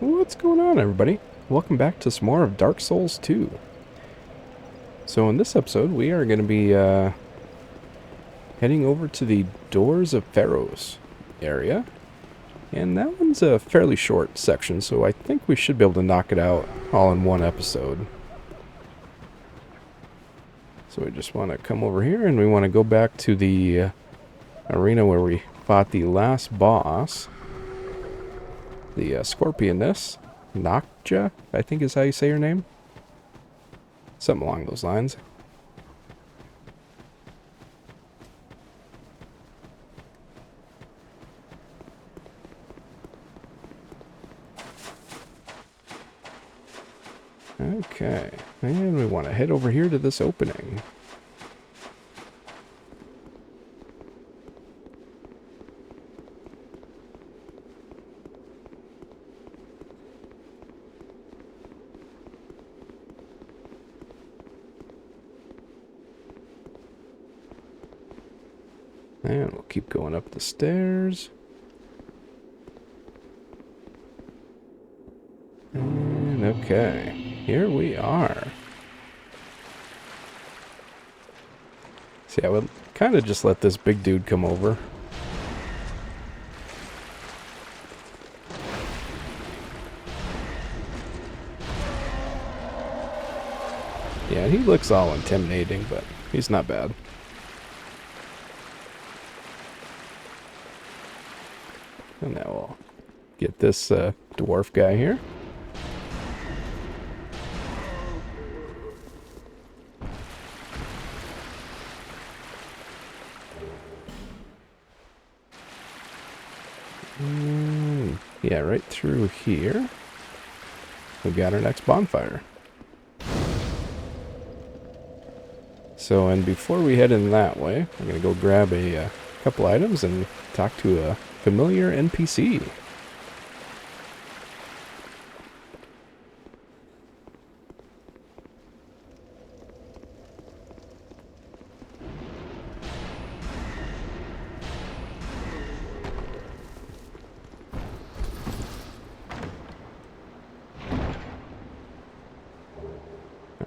What's going on, everybody? Welcome back to some more of Dark Souls 2. So in this episode, we are going to be heading over to the Doors of Pharros area. And that one's a fairly short section, so I think we should be able to knock it out all in one episode. So we just want to come over here, and we want to go back to the arena where we fought the last boss. The Scorpioness. Noctua, I think is how you say her name. Something along those lines. Okay, and we want to head over here to this opening. And we'll keep going up the stairs. And okay, here we are. See, I would kind of just let this big dude come over. Yeah, he looks all intimidating, but he's not bad. And now we'll get this dwarf guy here. Yeah, right through here. We got our next bonfire. So, and before we head in that way, I'm going to go grab a couple items and talk to a familiar NPC.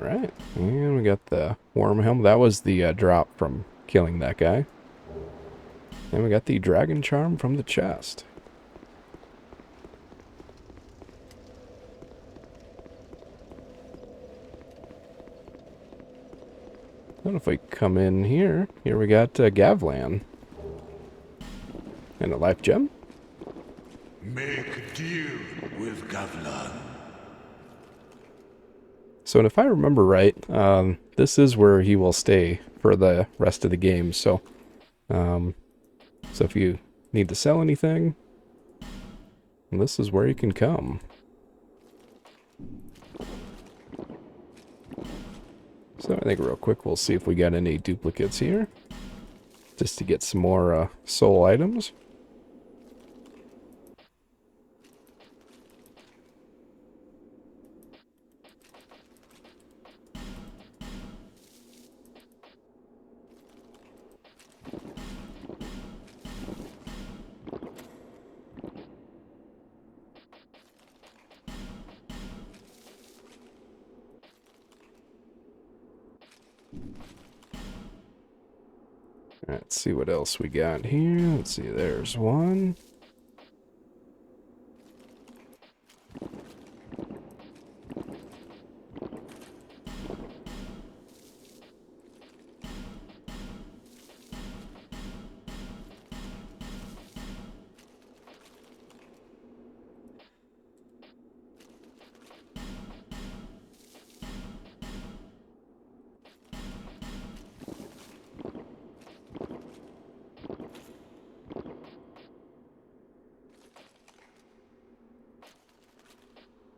Alright, and we got the worm helm. That was the drop from killing that guy. And we got the dragon charm from the chest. And if we come in here, we got Gavlan. And a life gem. Make deal with Gavlan. So, and if I remember right, this is where he will stay for the rest of the game. So if you need to sell anything, this is where you can come. So I think real quick we'll see if we got any duplicates here, just to get some more soul items. Let's see what else we got here. Let's see, there's one.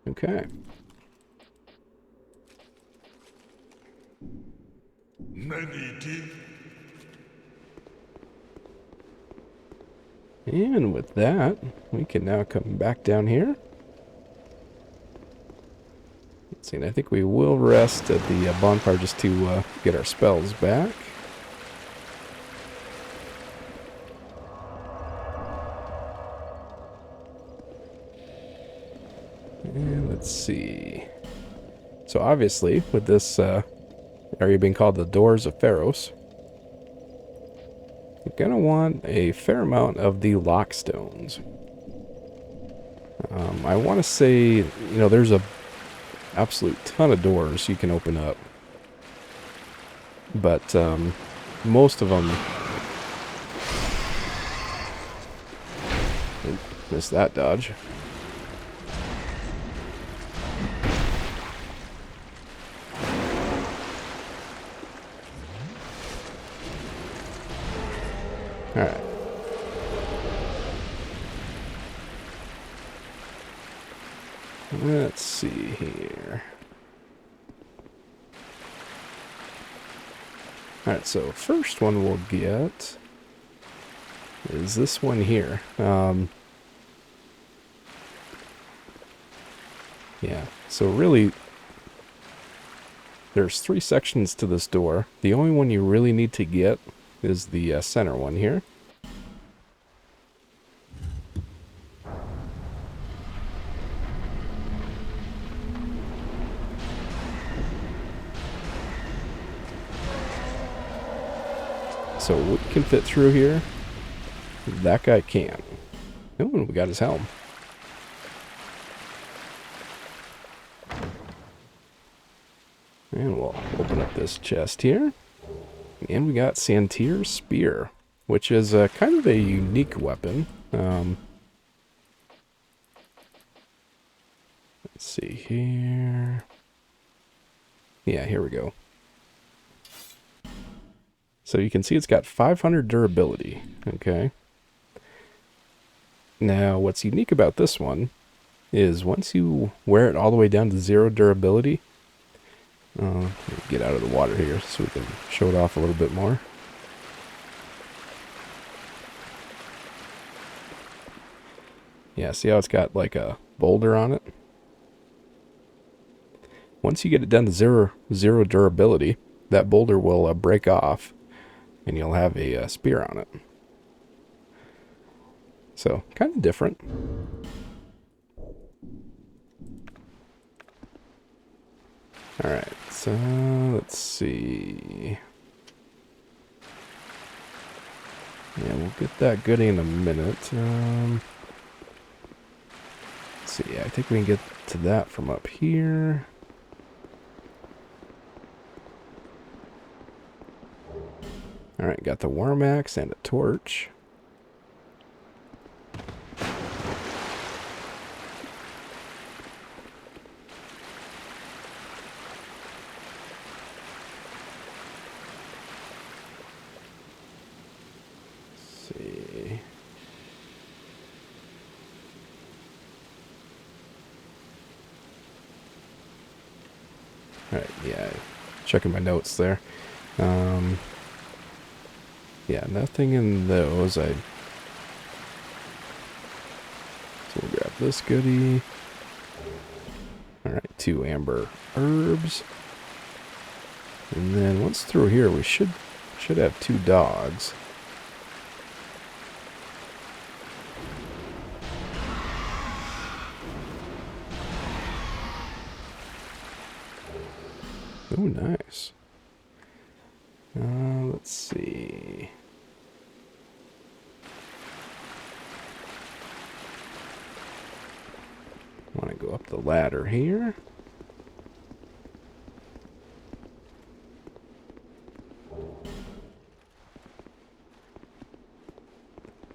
Okay. Many deep. And with that, we can now come back down here. Let's see, and I think we will rest at the bonfire just to get our spells back. And let's see. So obviously, with this area being called the Doors of Pharros, you're going to want a fair amount of the lock stones. I want to say, you know, there's a absolute ton of doors you can open up. But most of them... Missed that dodge. Alright. Let's see here. Alright, so first one we'll get is this one here. Yeah, so really, there's 3 sections to this door. The only one you really need to get is the center one here. So we can fit through here. That guy can't. Oh, we got his helm. And we'll open up this chest here. And we got Santier's Spear, which is kind of a unique weapon. Let's see here. Yeah, here we go. So you can see it's got 500 durability. Okay. Now, what's unique about this one is once you wear it all the way down to 0 durability, get out of the water here so we can show it off a little bit more. Yeah, see how it's got like a boulder on it? Once you get it down to zero durability, that boulder will break off and you'll have a spear on it. So, kind of different. Alright, so let's see. Yeah, we'll get that goodie in a minute. Let's see, yeah, I think we can get to that from up here. Alright, got the worm axe and a torch. See. Alright, yeah, checking my notes there. Yeah, nothing in those. So we'll grab this goodie. Alright, 2 amber herbs. And then once through here, we should have 2 dogs. Oh, nice. Let's see. Want to go up the ladder here.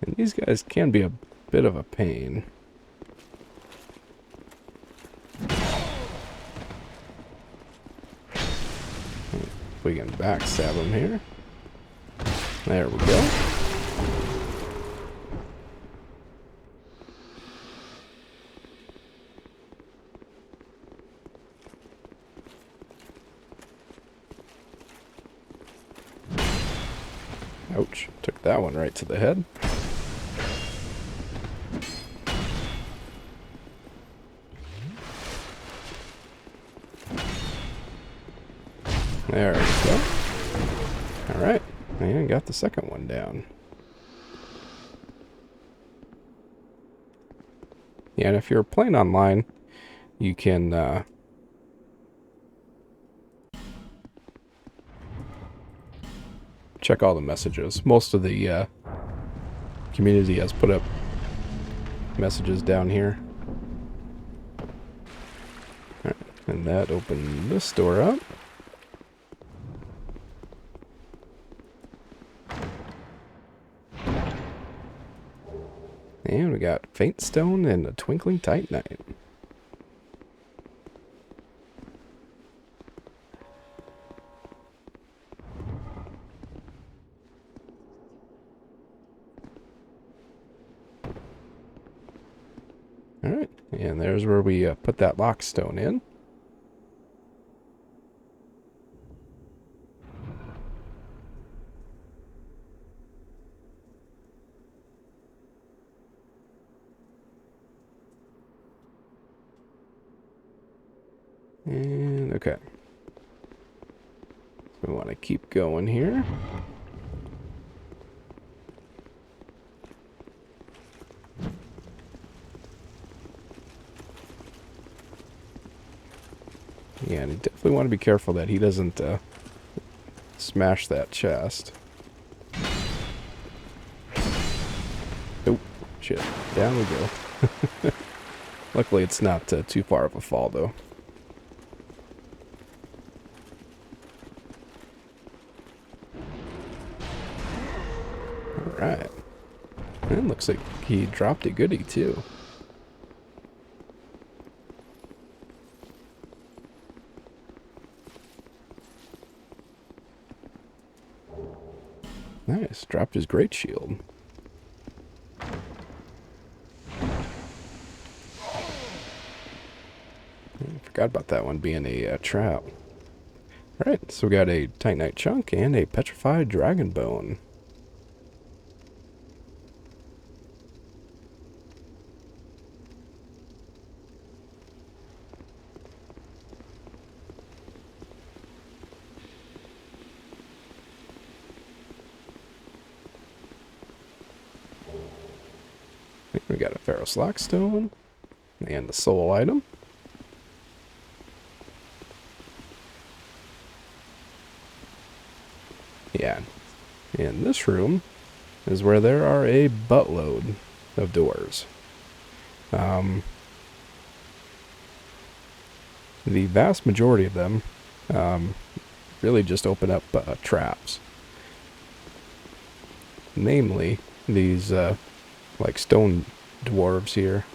And these guys can be a bit of a pain. We can backstab them here. There we go. Ouch. Took that one right to the head. There we go. Alright. And got the second one down. Yeah, and if you're playing online, you can check all the messages. Most of the community has put up messages down here. Alright, and that opened this door up. And we got Faint Stone and a Twinkling Titanite. Alright, and there's where we put that lock stone in. And okay. So we want to keep going here. Yeah, and you definitely want to be careful that he doesn't smash that chest. Oh, shit. Down we go. Luckily, it's not too far of a fall, though. Alright. And looks like he dropped a goodie, too. Nice. Dropped his great shield. Forgot about that one being a trap. Alright, so we got a Titanite chunk and a petrified dragon bone. We got a Pharros lockstone and the soul item. Yeah, and this room is where there are a buttload of doors. The vast majority of them really just open up traps. Namely, these like stone dwarves here.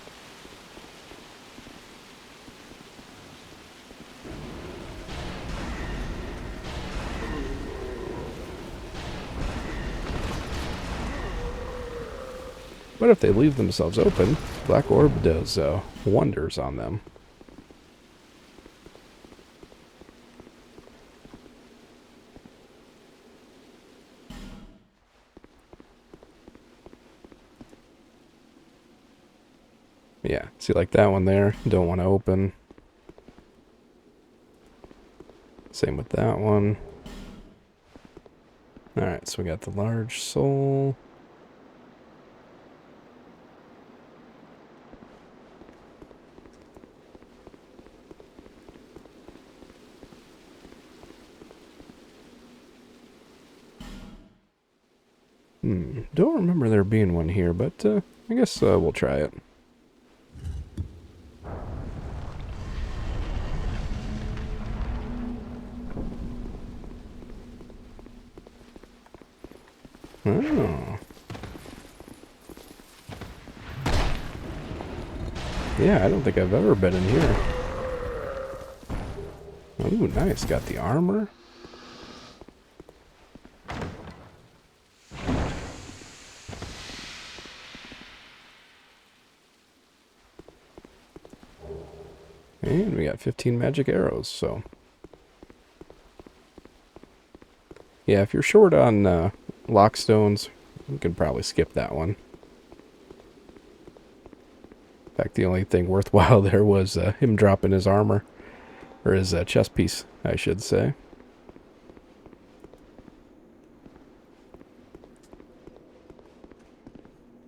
But if they leave themselves open, Black Orb does wonders on them. Yeah, see, like that one there, don't want to open. Same with that one. Alright, so we got the large soul. Don't remember there being one here, but I guess we'll try it. Oh. Yeah, I don't think I've ever been in here. Ooh, nice. Got the armor. And we got 15 magic arrows, so... Yeah, if you're short on lockstones, you can probably skip that one. In fact, the only thing worthwhile there was him dropping his armor. Or his chest piece, I should say.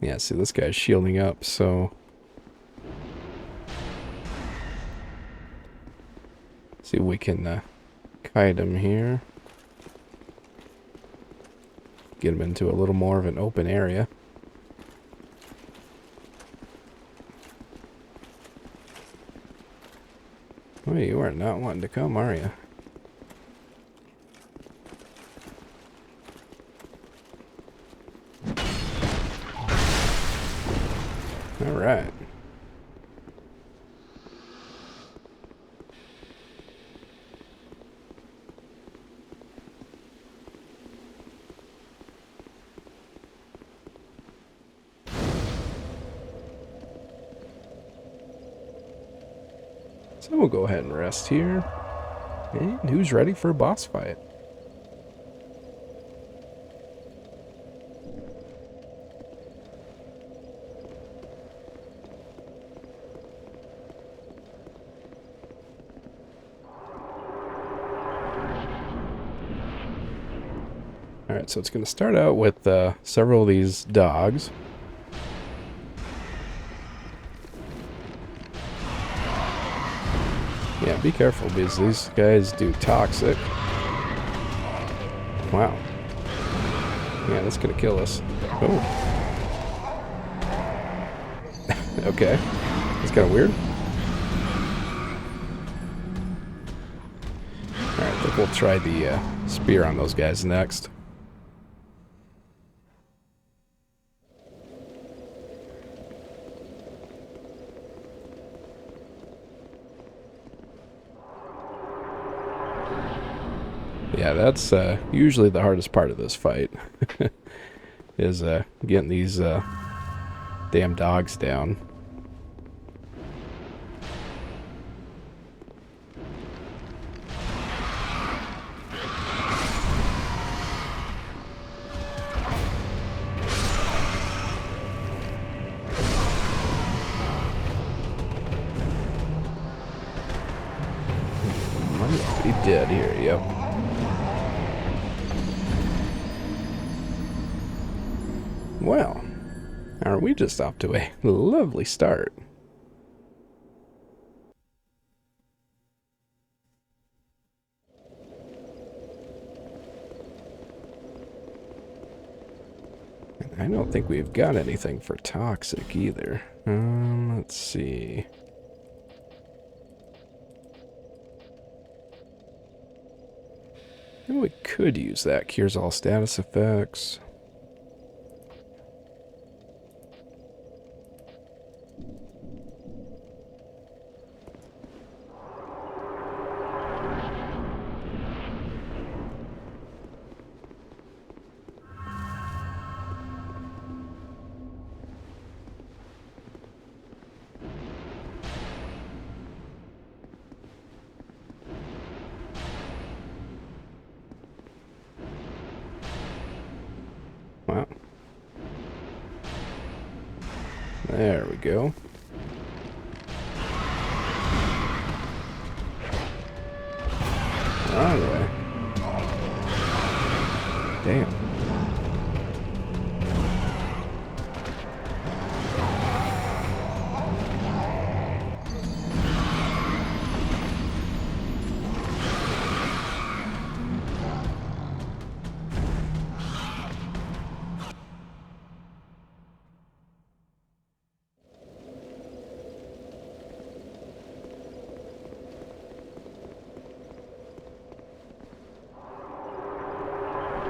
Yeah, see, this guy's shielding up, so... See if we can kite him here. Get him into a little more of an open area. Oh, you are not wanting to come, are you? All right. So we'll go ahead and rest here. And who's ready for a boss fight? Alright, so it's going to start out with several of these dogs. Yeah, be careful because these guys do toxic. Wow. Yeah, that's going to kill us. Oh. Okay. That's kind of weird. Alright, I think we'll try the spear on those guys next. Yeah, that's usually the hardest part of this fight, is getting these damn dogs down. Might be dead here, yep. Well, aren't we just off to a lovely start? I don't think we've got anything for toxic either. Let's see. Well, we could use that. Cures all status effects. Wow. There we go. Wrong way. Damn.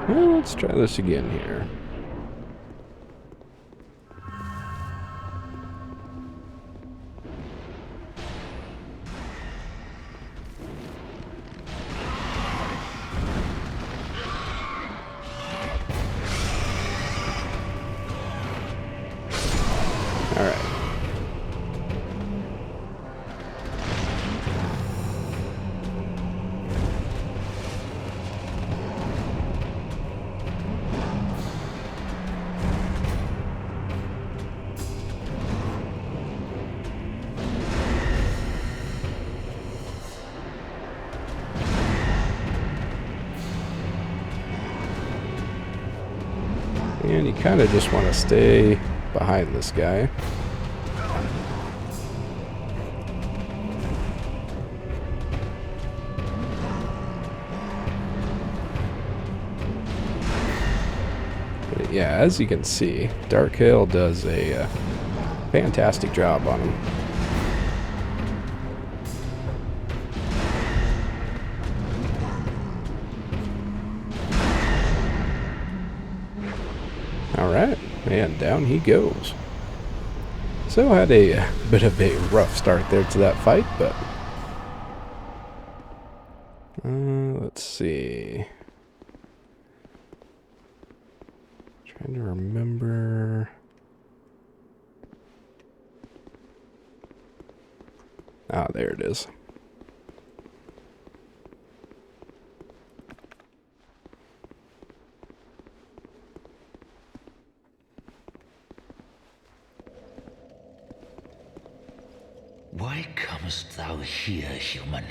Well, let's try this again here. All right. And you kind of just want to stay behind this guy. yeah, as you can see, Dark Hill does a fantastic job on him. Alright, and down he goes. So had a bit of a rough start there to that fight, but... let's see... Trying to remember... Ah, there it is. Why comest thou here, human?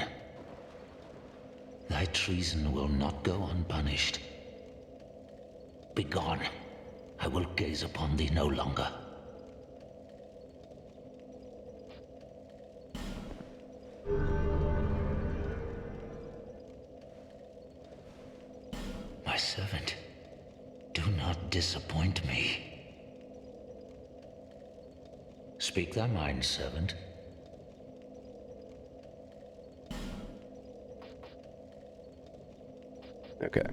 Thy treason will not go unpunished. Begone. I will gaze upon thee no longer. My servant, do not disappoint me. Speak thy mind, servant. Okay.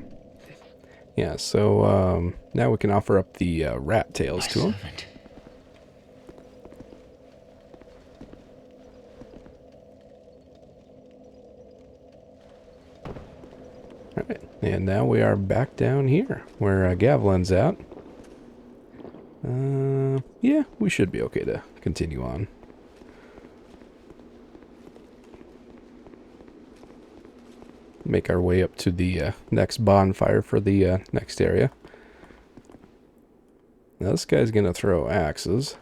Yeah, so now we can offer up the rat tails to him. Servant. Alright, and now we are back down here where Gavlin's at. Yeah, we should be okay to continue on. Make our way up to the next bonfire for the next area. Now this guy's gonna throw axes.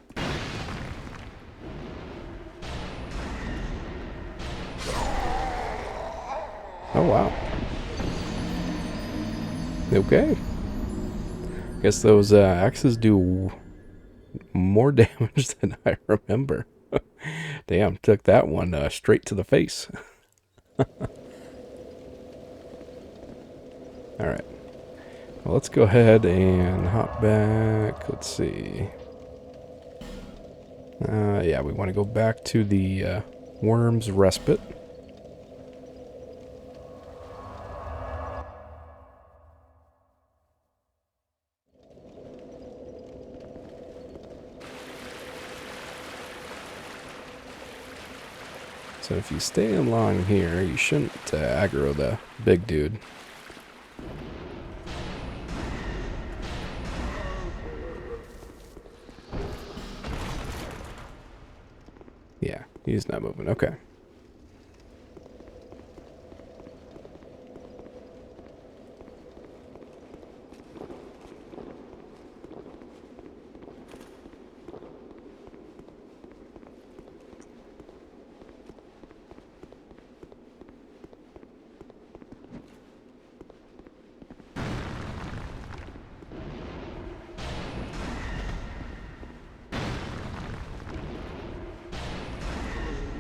Oh wow. Okay. Guess those axes do more damage than I remember. Damn, took that one straight to the face. Alright. Well, let's go ahead and hop back. Let's see. Yeah, we want to go back to the Worm's Respite. So if you stay along here, you shouldn't aggro the big dude. Yeah, he's not moving. Okay.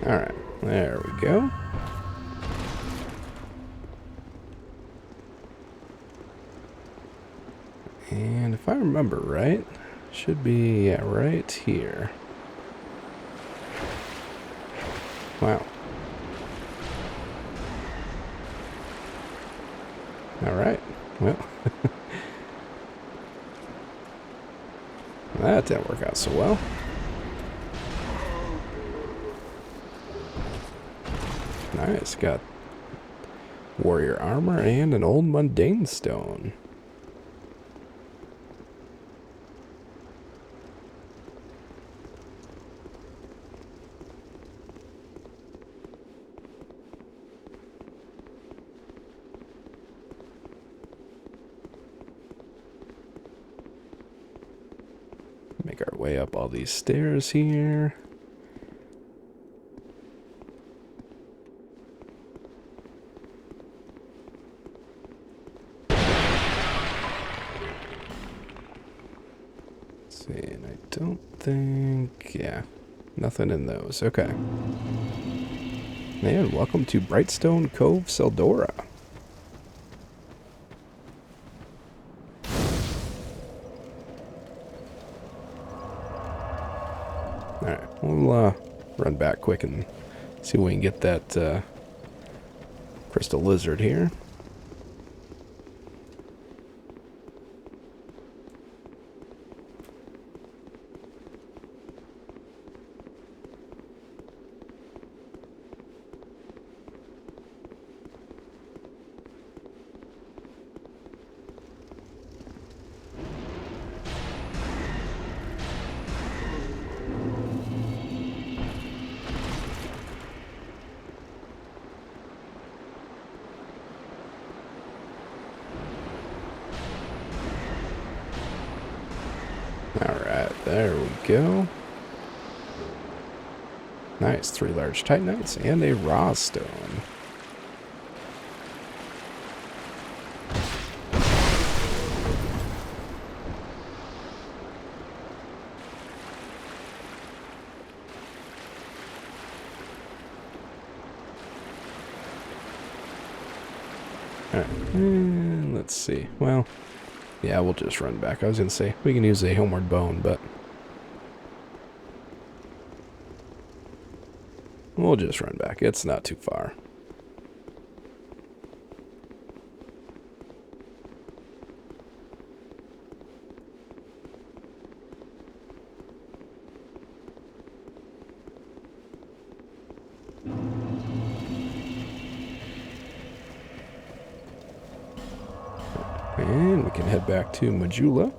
Alright, there we go. And if I remember right, should be right here. Wow. Alright, well. That didn't work out so well. Nice, got warrior armor and an old mundane stone. Make our way up all these stairs here. See, and I don't think, yeah, nothing in those. Okay. And welcome to Brightstone Cove, Seldora. run back quick and see if we can get that crystal lizard here. Alright, there we go. Nice, 3 large titanites and a raw stone. Alright, and let's see. Well, yeah, we'll just run back. I was going to say, we can use a homeward bone, but we'll just run back. It's not too far. And we can head back to Majula.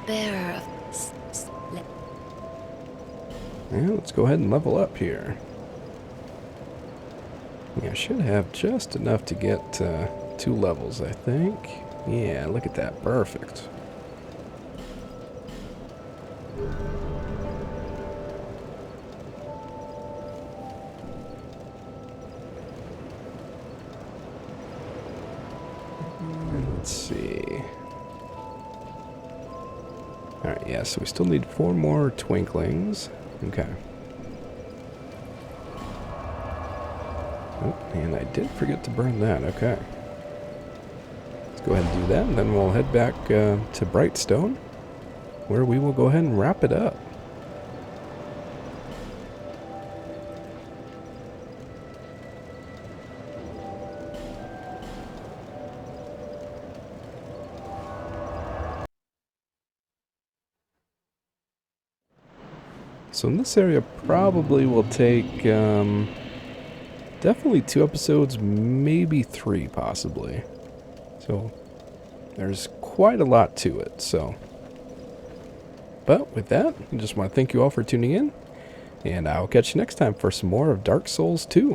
Bearer of... Yeah, let's go ahead and level up here. Yeah, I should have just enough to get 2 levels, I think. Yeah, look at that. Perfect. Let's see. Alright, yeah, so we still need 4 more twinklings. Okay. Oh, and I did forget to burn that. Okay. Let's go ahead and do that, and then we'll head back to Brightstone, where we will go ahead and wrap it up. So in this area probably will take definitely 2 episodes, maybe 3 possibly. So there's quite a lot to it. So, but with that, I just want to thank you all for tuning in, and I'll catch you next time for some more of Dark Souls 2.